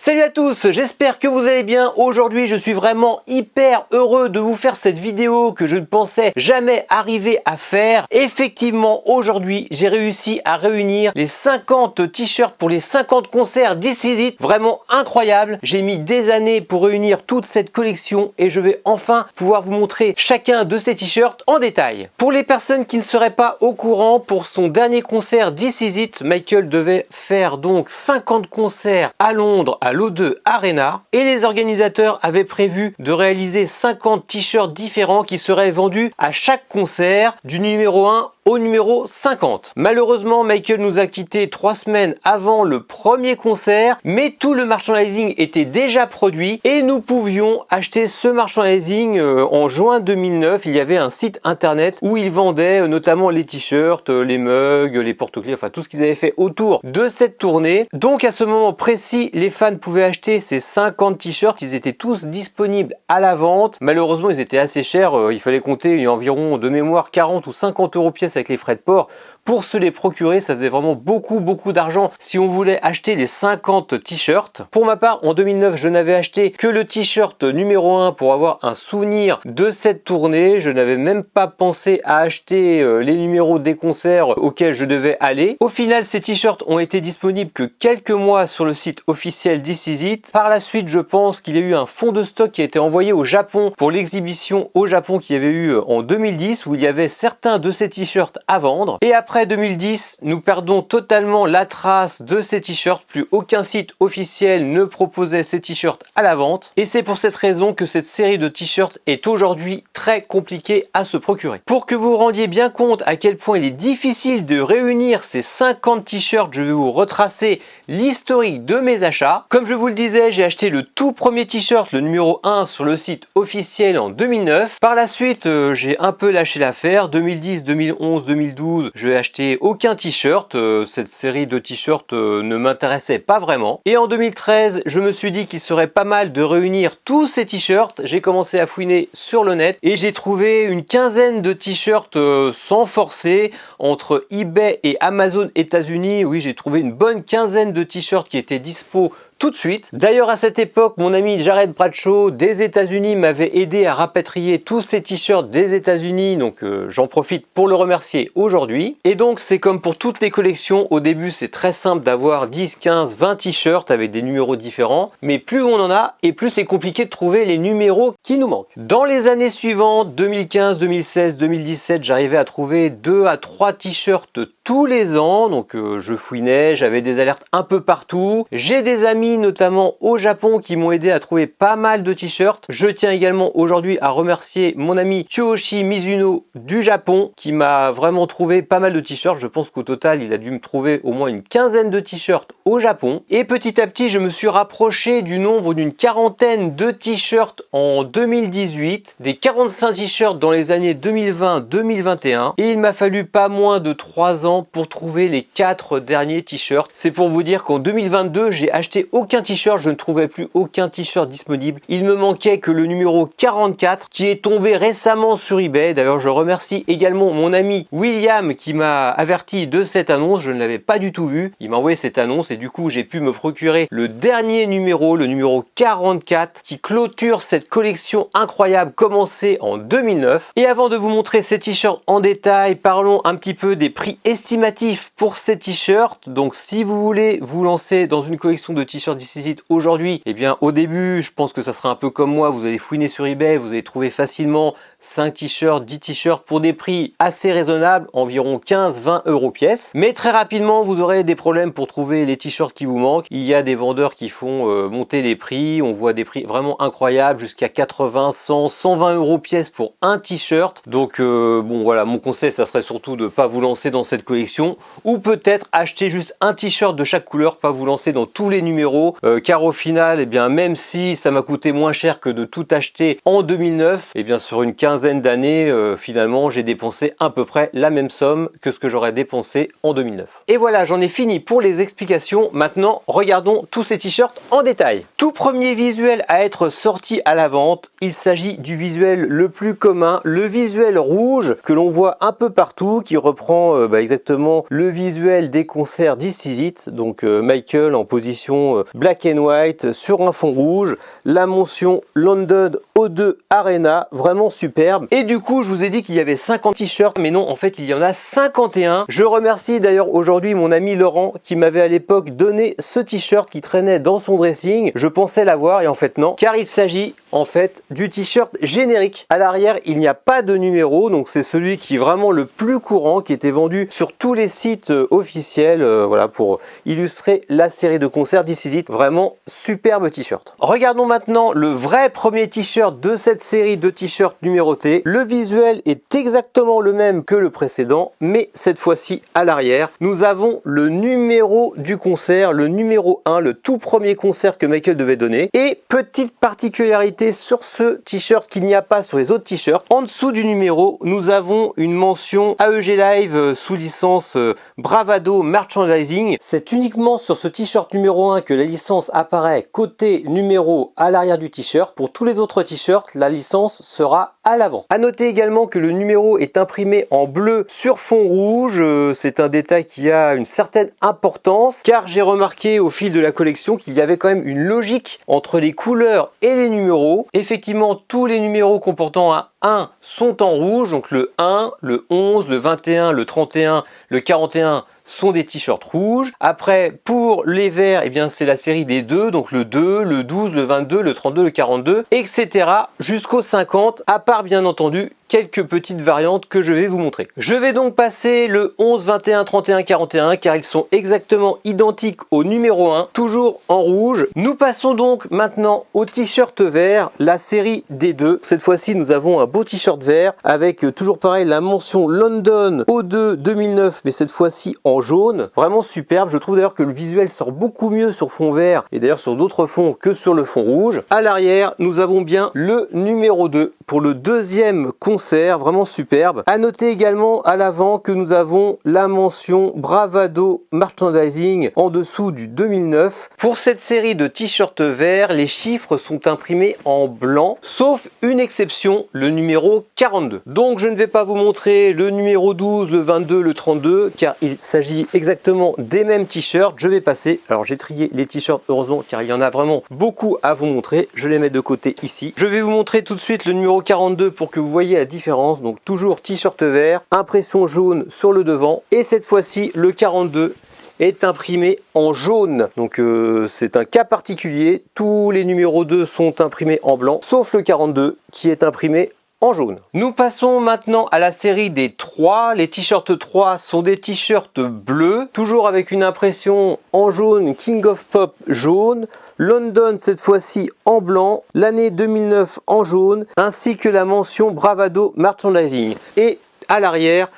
Salut à tous, j'espère que vous allez bien. Aujourd'hui, je suis vraiment hyper heureux de vous faire cette vidéo que je ne pensais jamais arriver à faire. Effectivement, aujourd'hui, j'ai réussi à réunir les 50 t-shirts pour les 50 concerts This Is It. Vraiment incroyable. J'ai mis des années pour réunir toute cette collection et je vais enfin pouvoir vous montrer chacun de ces t-shirts en détail. Pour les personnes qui ne seraient pas au courant, pour son dernier concert This Is It, Michael devait faire donc 50 concerts à Londres à l'O2 Arena et les organisateurs avaient prévu de réaliser 50 t-shirts différents qui seraient vendus à chaque concert du numéro 1 au numéro 50. Malheureusement, Michael nous a quittés 3 semaines avant le premier concert, mais tout le merchandising était déjà produit et nous pouvions acheter ce merchandising en juin 2009. Il y avait un site internet où ils vendaient notamment les t-shirts, les mugs, les porte-clés, enfin tout ce qu'ils avaient fait autour de cette tournée. Donc à ce moment précis, les fans pouvaient acheter ces 50 t-shirts. Ils étaient tous disponibles à la vente. Malheureusement, ils étaient assez chers. Il fallait compter environ de mémoire 40 ou 50 euros pièce avec les frais de port pour se les procurer. Ça faisait vraiment beaucoup d'argent si on voulait acheter les 50 t-shirts. Pour ma part, en 2009, je n'avais acheté que le t-shirt numéro 1 pour avoir un souvenir de cette tournée. Je n'avais même pas pensé à acheter les numéros des concerts auxquels je devais aller. Au final, ces t-shirts ont été disponibles que quelques mois sur le site officiel This Is It. Par la suite, je pense qu'il y a eu un fonds de stock qui a été envoyé au Japon pour l'exhibition au Japon qu'il y avait eu en 2010 où il y avait certains de ces t-shirts à vendre. Et après 2010, nous perdons totalement la trace de ces t-shirts. Plus aucun site officiel ne proposait ces t-shirts à la vente. Et c'est pour cette raison que cette série de t-shirts est aujourd'hui très compliquée à se procurer. Pour que vous vous rendiez bien compte à quel point il est difficile de réunir ces 50 t-shirts, je vais vous retracer l'historique de mes achats. Comme je vous le disais, j'ai acheté le tout premier t-shirt, le numéro 1 sur le site officiel en 2009. Par la suite, j'ai un peu lâché l'affaire. 2010, 2011, 2012, je n'ai acheté aucun t-shirt. Cette série de t-shirts ne m'intéressait pas vraiment. Et en 2013, je me suis dit qu'il serait pas mal de réunir tous ces t-shirts. J'ai commencé à fouiner sur le net et j'ai trouvé une quinzaine de t-shirts sans forcer entre eBay et Amazon États-Unis. Oui, j'ai trouvé une bonne quinzaine de t-shirts qui étaient dispo tout de suite. D'ailleurs, à cette époque, mon ami Jared Bradshaw des États-Unis m'avait aidé à rapatrier tous ces t-shirts des États-Unis, donc j'en profite pour le remercier aujourd'hui. Et donc, c'est comme pour toutes les collections, au début, c'est très simple d'avoir 10, 15, 20 t-shirts avec des numéros différents, mais plus on en a et plus c'est compliqué de trouver les numéros qui nous manquent. Dans les années suivantes, 2015, 2016, 2017, j'arrivais à trouver 2 à 3 t-shirts tous les ans, donc je fouinais, j'avais des alertes un peu partout. J'ai des amis notamment au Japon qui m'ont aidé à trouver pas mal de t-shirts. Je tiens également aujourd'hui à remercier mon ami Tsuyoshi Mizuno du Japon qui m'a vraiment trouvé pas mal de t-shirts. Je pense qu'au total il a dû me trouver au moins une quinzaine de t-shirts au Japon. Et petit à petit je me suis rapproché du nombre d'une quarantaine de t-shirts en 2018, des 45 t-shirts dans les années 2020-2021 et il m'a fallu pas moins de 3 ans pour trouver les 4 derniers t-shirts. C'est pour vous dire qu'en 2022 j'ai acheté aucun t-shirt, je ne trouvais plus aucun t-shirt disponible. Il me manquait que le numéro 44 qui est tombé récemment sur eBay. D'ailleurs, je remercie également mon ami William qui m'a averti de cette annonce. Je ne l'avais pas du tout vu. Il m'a envoyé cette annonce et du coup, j'ai pu me procurer le dernier numéro, le numéro 44 qui clôture cette collection incroyable commencée en 2009. Et avant de vous montrer ces t-shirts en détail, parlons un petit peu des prix estimatifs pour ces t-shirts. Donc, si vous voulez vous lancer dans une collection de t-shirts This Is It aujourd'hui, eh bien au début je pense que ça sera un peu comme moi, vous allez fouiner sur eBay, vous allez trouver facilement 5 t-shirts, 10 t-shirts pour des prix assez raisonnables, environ 15-20 euros pièce. Mais très rapidement vous aurez des problèmes pour trouver les t-shirts qui vous manquent. Il y a des vendeurs qui font monter les prix, on voit des prix vraiment incroyables jusqu'à 80, 100, 120 euros pièce pour un t-shirt. Donc bon voilà, mon conseil ça serait surtout de ne pas vous lancer dans cette collection ou peut-être acheter juste un t-shirt de chaque couleur, pas vous lancer dans tous les numéros car au final, eh bien, même si ça m'a coûté moins cher que de tout acheter en 2009, eh bien, sur une quinzaine d'années, finalement, j'ai dépensé à peu près la même somme que ce que j'aurais dépensé en 2009. Et voilà, j'en ai fini pour les explications. Maintenant, regardons tous ces t-shirts en détail. Tout premier visuel à être sorti à la vente, il s'agit du visuel le plus commun, le visuel rouge que l'on voit un peu partout, qui reprend exactement exactement le visuel des concerts This Is It, donc Michael en position black and white sur un fond rouge, la mention London O2 Arena, vraiment superbe. Et du coup je vous ai dit qu'il y avait 50 t-shirts, mais non, en fait il y en a 51. Je remercie d'ailleurs aujourd'hui mon ami Laurent qui m'avait à l'époque donné ce t-shirt qui traînait dans son dressing. Je pensais l'avoir et en fait non, car il s'agit en fait du t-shirt générique. À l'arrière il n'y a pas de numéro, donc c'est celui qui est vraiment le plus courant, qui était vendu sur tous les sites officiels, voilà, pour illustrer la série de concerts This Is It. Vraiment superbe t-shirt. Regardons maintenant le vrai premier t-shirt de cette série de t-shirts numérotés. Le visuel est exactement le même que le précédent, mais cette fois-ci à l'arrière nous avons le numéro du concert, le numéro 1, le tout premier concert que Michael devait donner. Et petite particularité sur ce t-shirt qu'il n'y a pas sur les autres t-shirts, en dessous du numéro nous avons une mention AEG Live sous licence Bravado Merchandising. C'est uniquement sur ce t-shirt numéro 1 que la licence apparaît côté numéro à l'arrière du t-shirt. Pour tous les autres t-shirts, la licence sera à l'avant. A noter également que le numéro est imprimé en bleu sur fond rouge. C'est un détail qui a une certaine importance, car j'ai remarqué au fil de la collection qu'il y avait quand même une logique entre les couleurs et les numéros. Effectivement, tous les numéros comportant un 1 sont en rouge, donc le 1, le 11, le 21, le 31, le 41 sont des t-shirts rouges. Après, pour les verts, eh bien c'est la série des 2, donc le 2, le 12, le 22, le 32, le 42, etc. jusqu'au 50, à part bien entendu quelques petites variantes que je vais vous montrer. Je vais donc passer le 11, 21, 31, 41 car ils sont exactement identiques au numéro 1, toujours en rouge. Nous passons donc maintenant au t-shirt vert, la série des 2. Cette fois-ci, nous avons un beau t-shirt vert avec toujours pareil la mention London O2 2009, mais cette fois-ci en jaune. Vraiment superbe. Je trouve d'ailleurs que le visuel sort beaucoup mieux sur fond vert et d'ailleurs sur d'autres fonds que sur le fond rouge. À l'arrière, nous avons bien le numéro 2 pour le deuxième concert, vraiment superbe. À noter également à l'avant que nous avons la mention Bravado Merchandising en dessous du 2009. Pour cette série de t-shirts verts, les chiffres sont imprimés en blanc, sauf une exception, le numéro 42. Donc je ne vais pas vous montrer le numéro 12, le 22, le 32, car il s'agit exactement des mêmes t-shirts. Je vais passer, alors j'ai trié les t-shirts heureusement, car il y en a vraiment beaucoup à vous montrer. Je les mets de côté ici. Je vais vous montrer tout de suite le numéro 42 pour que vous voyez la différence. Donc toujours t-shirt vert, impression jaune sur le devant, et cette fois-ci le 42 est imprimé en jaune. Donc c'est un cas particulier. Tous les numéros 2 sont imprimés en blanc, sauf le 42 qui est imprimé en jaune. Nous passons maintenant à la série des 3. Les t-shirts 3 sont des t-shirts bleus, toujours avec une impression en jaune, King of Pop jaune, London cette fois-ci en blanc, l'année 2009 en jaune, ainsi que la mention Bravado Merchandising. Et à l'arrière,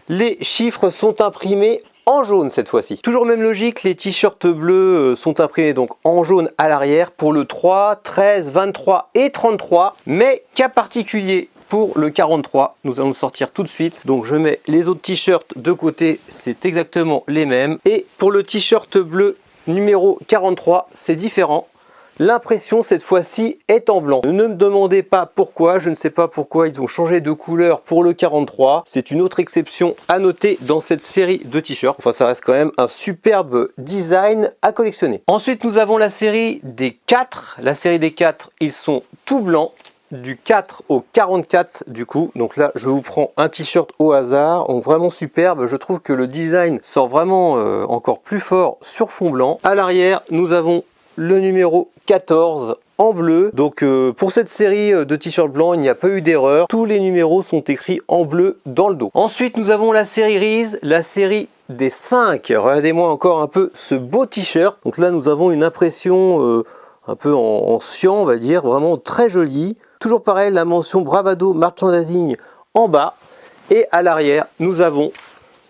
les chiffres sont imprimés en jaune cette fois-ci. Toujours même logique, les t-shirts bleus sont imprimés donc en jaune à l'arrière pour le 3, 13, 23 et 33. Mais cas particulier pour le 43, nous allons le sortir tout de suite. Donc je mets les autres t-shirts de côté, c'est exactement les mêmes. Et pour le t-shirt bleu numéro 43, c'est différent. L'impression cette fois-ci est en blanc. Ne me demandez pas pourquoi, je ne sais pas pourquoi ils ont changé de couleur pour le 43. C'est une autre exception à noter dans cette série de t-shirts. Enfin ça reste quand même un superbe design à collectionner. Ensuite nous avons la série des 4. La série des 4, ils sont tout blancs. Du 4 au 44 du coup, donc là je vous prends un t-shirt au hasard, donc vraiment superbe. Je trouve que le design sort vraiment encore plus fort sur fond blanc. À l'arrière nous avons le numéro 14 en bleu. Donc pour cette série de t-shirts blancs, il n'y a pas eu d'erreur. Tous les numéros sont écrits en bleu dans le dos. Ensuite, nous avons la série Reese, la série des 5. Regardez-moi encore un peu ce beau t-shirt. Donc là, nous avons une impression un peu en cyan, on va dire, vraiment très jolie. Toujours pareil, la mention Bravado Merchandising en bas. Et à l'arrière, nous avons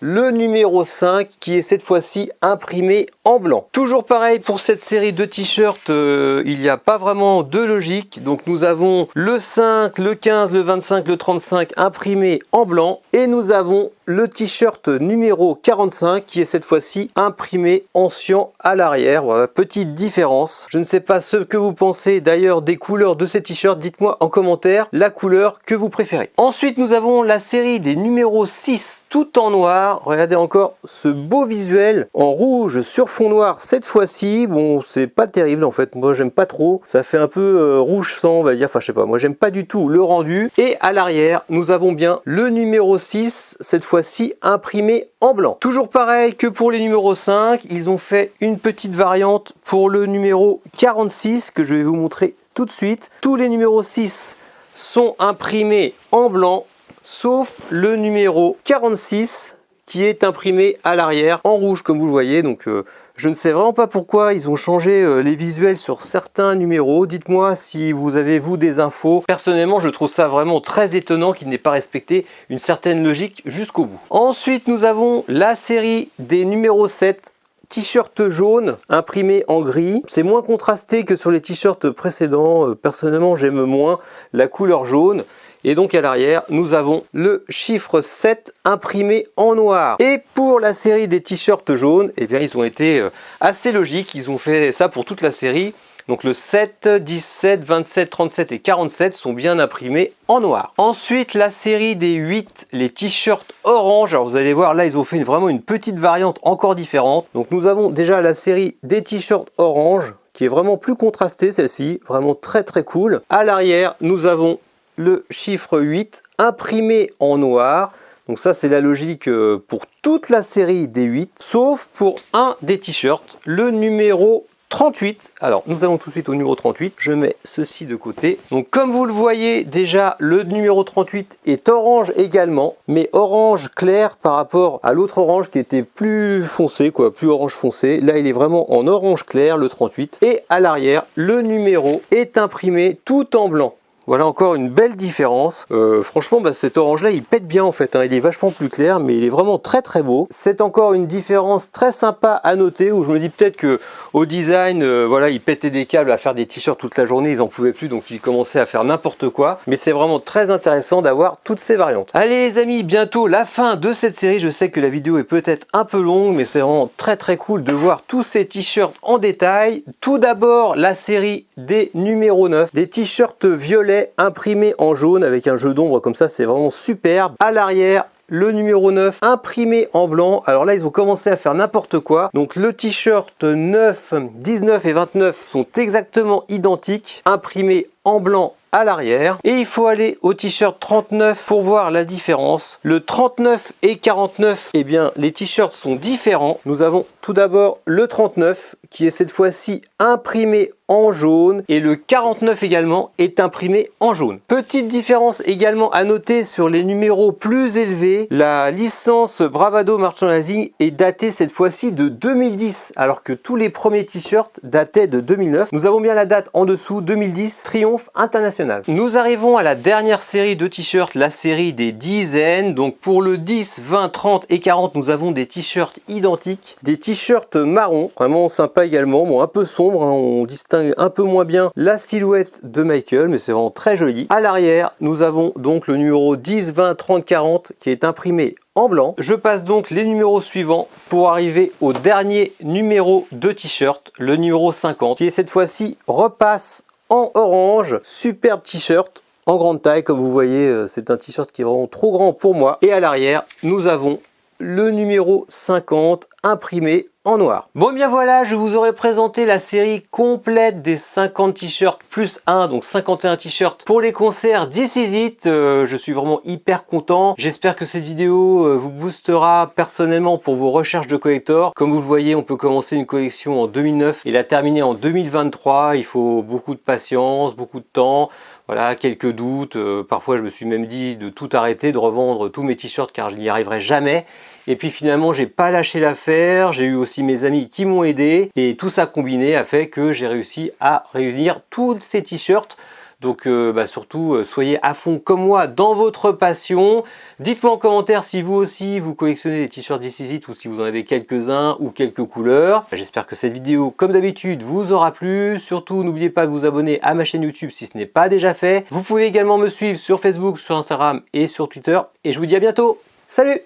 le numéro 5 qui est cette fois-ci imprimé en blanc. Toujours pareil pour cette série de t-shirts, il n'y a pas vraiment de logique. Donc nous avons le 5, le 15, le 25, le 35 imprimé en blanc. Et nous avons le t-shirt numéro 45 qui est cette fois-ci imprimé en cyan à l'arrière. Voilà, petite différence. Je ne sais pas ce que vous pensez d'ailleurs des couleurs de ces t-shirts. Dites-moi en commentaire la couleur que vous préférez. Ensuite nous avons la série des numéros 6 tout en noir. part, regardez encore ce beau visuel en rouge sur fond noir cette fois-ci. Bon, c'est pas terrible en fait, moi j'aime pas trop, ça fait un peu rouge sang on va dire, enfin je sais pas, moi j'aime pas du tout le rendu. Et à l'arrière, nous avons bien le numéro 6, cette fois-ci imprimé en blanc. Toujours pareil que pour les numéros 5, ils ont fait une petite variante pour le numéro 46 que je vais vous montrer tout de suite. Tous les numéros 6 sont imprimés en blanc, sauf le numéro 46 qui est imprimé à l'arrière en rouge comme vous le voyez. Donc je ne sais vraiment pas pourquoi ils ont changé les visuels sur certains numéros. Dites-moi si vous avez vous des infos. Personnellement je trouve ça vraiment très étonnant qu'ils n'aient pas respecté une certaine logique jusqu'au bout. Ensuite nous avons la série des numéros 7. T-shirt jaune imprimé en gris. C'est moins contrasté que sur les t-shirts précédents. Personnellement, j'aime moins la couleur jaune. Et donc à l'arrière, nous avons le chiffre 7 imprimé en noir. Et pour la série des t-shirts jaunes, eh bien, ils ont été assez logiques. Ils ont fait ça pour toute la série. Donc le 7, 17, 27, 37 et 47 sont bien imprimés en noir. Ensuite, la série des 8, les t-shirts orange. Alors vous allez voir, là, ils ont fait vraiment une petite variante encore différente. Donc nous avons déjà la série des t-shirts orange, qui est vraiment plus contrastée, celle-ci. Vraiment très très cool. À l'arrière, nous avons le chiffre 8 imprimé en noir. Donc ça, c'est la logique pour toute la série des 8, sauf pour un des t-shirts, le numéro 38. Alors nous allons tout de suite au numéro 38. Je mets ceci de côté. Donc comme vous le voyez déjà, le numéro 38 est orange également, mais orange clair par rapport à l'autre orange qui était plus foncé, quoi, plus orange foncé. Là il est vraiment en orange clair, le 38. Et à l'arrière, le numéro est imprimé tout en blanc. Voilà encore une belle différence. Franchement, cet orange-là, il pète bien en fait. Il est vachement plus clair, mais il est vraiment très très beau. C'est encore une différence très sympa à noter, où je me dis peut-être que au design, voilà, ils pétaient des câbles à faire des t-shirts toute la journée, ils en pouvaient plus, donc ils commençaient à faire n'importe quoi. Mais c'est vraiment très intéressant d'avoir toutes ces variantes. Allez les amis, bientôt la fin de cette série. Je sais que la vidéo est peut-être un peu longue, mais c'est vraiment très très cool de voir tous ces t-shirts en détail. Tout d'abord, la série des numéros 9, des t-shirts violets imprimé en jaune avec un jeu d'ombre comme ça, c'est vraiment superbe. À l'arrière, le numéro 9 imprimé en blanc. Alors là, ils ont commencé à faire n'importe quoi. Donc le t-shirt 9, 19 et 29 sont exactement identiques, imprimés en blanc à l'arrière. Et il faut aller au t-shirt 39 pour voir la différence. Le 39 et 49, eh bien, les t-shirts sont différents. Nous avons tout d'abord le 39 qui est cette fois-ci imprimé en jaune et le 49 également est imprimé en jaune. Petite différence également à noter sur les numéros plus élevés. La licence Bravado Merchandising est datée cette fois-ci de 2010 alors que tous les premiers t-shirts dataient de 2009. Nous avons bien la date en dessous, 2010, Triomphe International. Nous arrivons à la dernière série de t-shirts, la série des dizaines. Donc pour le 10, 20, 30 et 40, nous avons des t-shirts identiques. Des t-shirts marron, vraiment sympa également. Bon, un peu sombre, on distingue un peu moins bien la silhouette de Michael, mais c'est vraiment très joli. À l'arrière, nous avons donc le numéro 10, 20, 30, 40 qui est imprimé en blanc. Je passe donc les numéros suivants pour arriver au dernier numéro de t-shirt, le numéro 50, qui est cette fois-ci repasse en orange. Superbe t-shirt en grande taille, comme vous voyez, c'est un t-shirt qui est vraiment trop grand pour moi. Et à l'arrière, nous avons le numéro 50 imprimé en noir. Bon, bien voilà, je vous aurais présenté la série complète des 50 t-shirts plus 1, donc 51 t-shirts pour les concerts This Is It. Je suis vraiment hyper content. J'espère que cette vidéo vous boostera personnellement pour vos recherches de collector. Comme vous le voyez, on peut commencer une collection en 2009 et la terminer en 2023. Il faut beaucoup de patience, beaucoup de temps. Voilà, quelques doutes. Parfois, je me suis même dit de tout arrêter, de revendre tous mes t-shirts car je n'y arriverai jamais. Et puis finalement, j'ai pas lâché l'affaire. J'ai eu aussi mes amis qui m'ont aidé. Et tout ça combiné a fait que j'ai réussi à réunir tous ces t-shirts. Donc surtout, soyez à fond comme moi dans votre passion. Dites-moi en commentaire si vous aussi vous collectionnez les t-shirts This Is It ou si vous en avez quelques-uns ou quelques couleurs. J'espère que cette vidéo, comme d'habitude, vous aura plu. Surtout, n'oubliez pas de vous abonner à ma chaîne YouTube si ce n'est pas déjà fait. Vous pouvez également me suivre sur Facebook, sur Instagram et sur Twitter. Et je vous dis à bientôt. Salut!